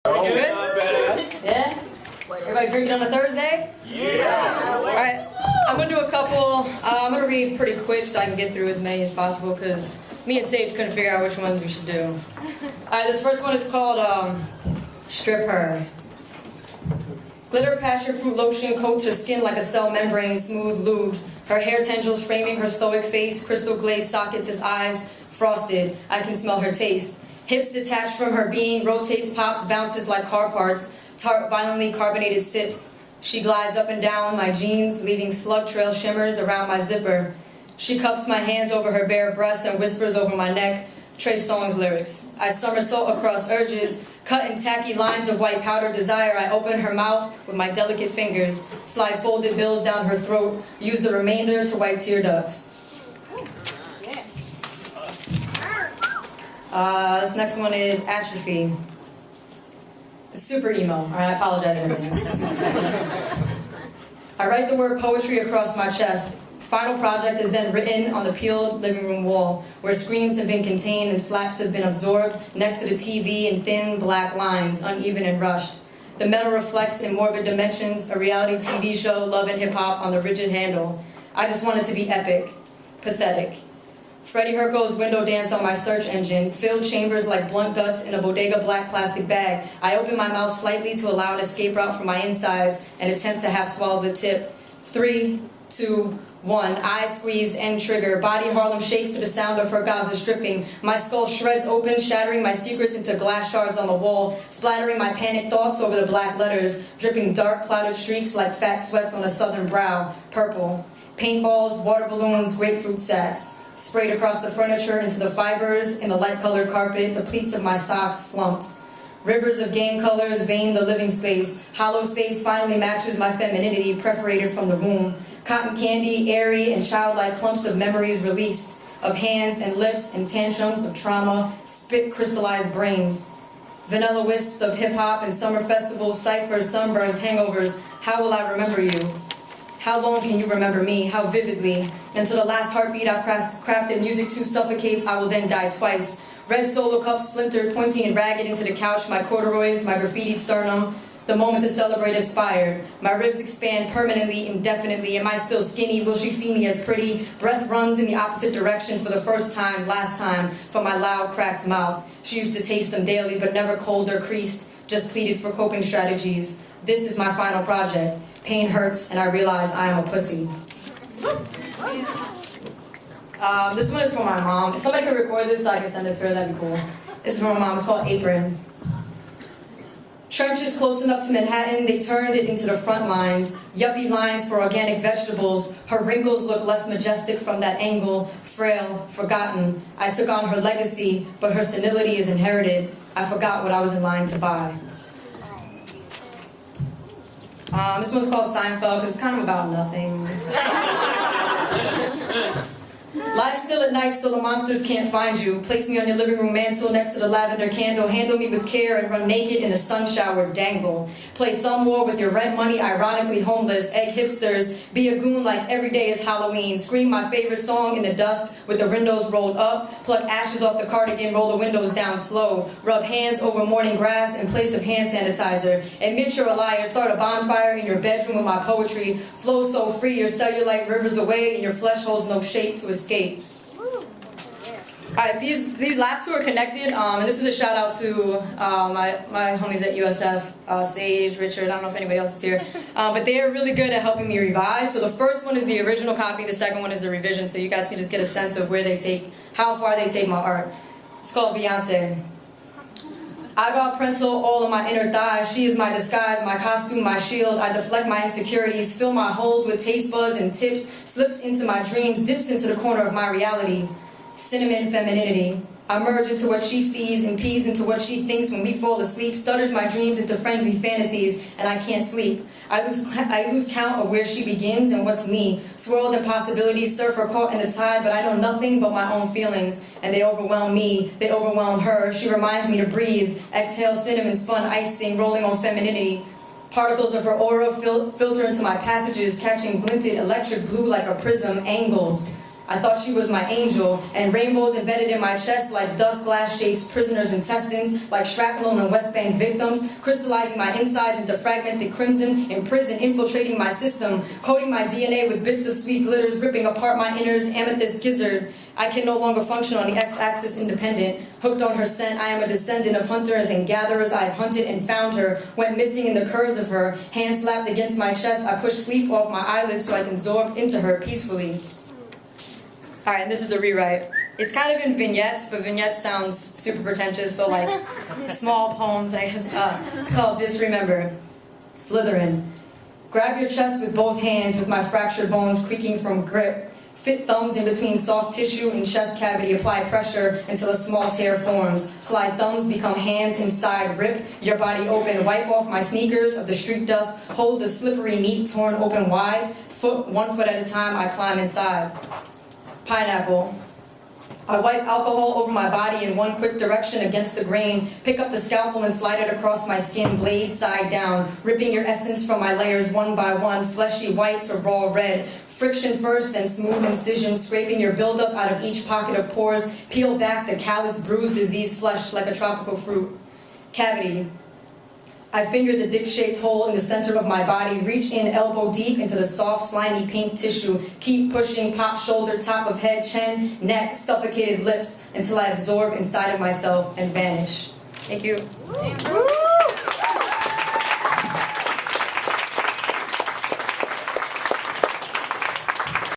Good? Yeah? Everybody drinking on a Thursday? Yeah! Alright, I'm going to do a couple. I'm going to read pretty quick so I can get through as many as possible because me and Sage couldn't figure out which ones we should do. Alright, this first one is called Strip Her. Glitter passion fruit lotion coats her skin like a cell membrane, smooth lubed. Her hair tendrils framing her stoic face, crystal glazed sockets as eyes frosted. I can smell her taste. Hips detached from her being, rotates, pops, bounces like car parts, tart, violently carbonated sips. She glides up and down my jeans, leaving slug trail shimmers around my zipper. She cups my hands over her bare breasts and whispers over my neck, Trey Songz lyrics. I somersault across urges, cut in tacky lines of white powder desire. I open her mouth with my delicate fingers, slide folded bills down her throat, use the remainder to wipe tear ducts. This next one is Atrophy. Super emo. All right, I apologize in advance. I write the word poetry across my chest. Final project is then written on the peeled living room wall, where screams have been contained and slaps have been absorbed next to the TV in thin black lines, uneven and rushed. The metal reflects in morbid dimensions, a reality TV show, love and hip-hop on the rigid handle. I just want it to be epic, pathetic. Freddie Herco's window dance on my search engine, filled chambers like blunt guts in a bodega black plastic bag. I open my mouth slightly to allow an escape route from my insides and attempt to half swallow the tip. 3, 2, 1, eyes squeezed, end trigger. Body Harlem shakes to the sound of her Gaza stripping. My skull shreds open, shattering my secrets into glass shards on the wall, splattering my panicked thoughts over the black letters, dripping dark clouded streaks like fat sweats on a southern brow. Purple. Paintballs, water balloons, grapefruit sacks. Sprayed across the furniture into the fibers in the light-colored carpet, the pleats of my socks slumped. Rivers of game colors vein the living space. Hollowed face finally matches my femininity, perforated from the womb. Cotton candy, airy and childlike clumps of memories released, of hands and lips and tantrums of trauma, spit crystallized brains. Vanilla wisps of hip-hop and summer festivals, ciphers, sunburns, hangovers. How will I remember you? How long can you remember me? How vividly? Until the last heartbeat I've crafted music to suffocates, I will then die twice. Red solo cup splintered, pointing and ragged into the couch, my corduroys, my graffitied sternum. The moment to celebrate expired. My ribs expand permanently, indefinitely. Am I still skinny? Will she see me as pretty? Breath runs in the opposite direction for the first time, last time, from my loud, cracked mouth. She used to taste them daily, but never cold or creased, just pleaded for coping strategies. This is my final project. Pain hurts, and I realize I am a pussy. This one is for my mom. If somebody could record this so I can send it to her, that'd be cool. This is for my mom. It's called Apron. Trenches close enough to Manhattan, they turned it into the front lines. Yuppie lines for organic vegetables. Her wrinkles look less majestic from that angle. Frail, forgotten. I took on her legacy, but her senility is inherited. I forgot what I was in line to buy. This one's called Seinfeld because it's kind of about nothing. Lie still at night so the monsters can't find you. Place me on your living room mantle next to the lavender candle. Handle me with care and run naked in a sun shower dangle. Play thumb war with your rent money, ironically homeless. Egg hipsters, be a goon like every day is Halloween. Scream my favorite song in the dust with the windows rolled up. Pluck ashes off the cardigan, roll the windows down slow. Rub hands over morning grass in place of hand sanitizer. Admit you're a liar, start a bonfire in your bedroom with my poetry. Flow so free, your cellulite rivers away and your flesh holds no shape to escape. Alright, these last two are connected, and this is a shout out to my homies at USF, Sage, Richard, I don't know if anybody else is here, but they are really good at helping me revise. So the first one is the original copy, the second one is the revision, so you guys can just get a sense of how far they take my art. It's called Beyonce. I got Prenzel all in my inner thighs. She is my disguise, my costume, my shield. I deflect my insecurities, fill my holes with taste buds and tips, slips into my dreams, dips into the corner of my reality. Cinnamon femininity. I merge into what she sees, impedes into what she thinks when we fall asleep, stutters my dreams into frenzied fantasies, and I can't sleep. I lose count of where she begins and what's me. Swirled in possibilities, surfer caught in the tide, but I know nothing but my own feelings, and they overwhelm me, they overwhelm her. She reminds me to breathe, exhale cinnamon spun icing, rolling on femininity. Particles of her aura filter into my passages, catching glinted electric blue like a prism, angles. I thought she was my angel, and rainbows embedded in my chest like dust glass shapes prisoners' intestines, like shrapnel and West Bank victims, crystallizing my insides into fragmented crimson, in prison infiltrating my system, coating my DNA with bits of sweet glitters, ripping apart my innards, amethyst gizzard. I can no longer function on the x-axis independent. Hooked on her scent, I am a descendant of hunters and gatherers. I have hunted and found her, went missing in the curves of her. Hands slapped against my chest, I push sleep off my eyelids so I can absorb into her peacefully. All right, this is the rewrite. It's kind of in vignettes, but vignettes sounds super pretentious, so like small poems, I guess. It's called Disremember. Slytherin. Grab your chest with both hands with my fractured bones creaking from grip. Fit thumbs in between soft tissue and chest cavity, apply pressure until a small tear forms. Slide thumbs, become hands inside, rip your body open, wipe off my sneakers of the street dust, hold the slippery meat torn open wide, one foot at a time, I climb inside. Pineapple. I wipe alcohol over my body in one quick direction against the grain, pick up the scalpel and slide it across my skin, blade side down, ripping your essence from my layers one by one, fleshy white to raw red. Friction first, then smooth incision, scraping your buildup out of each pocket of pores, peel back the callous, bruised, diseased flesh like a tropical fruit. Cavity. I finger the dick-shaped hole in the center of my body, reach in elbow deep into the soft, slimy pink tissue, keep pushing, pop shoulder, top of head, chin, neck, suffocated lips, until I absorb inside of myself and vanish. Thank you.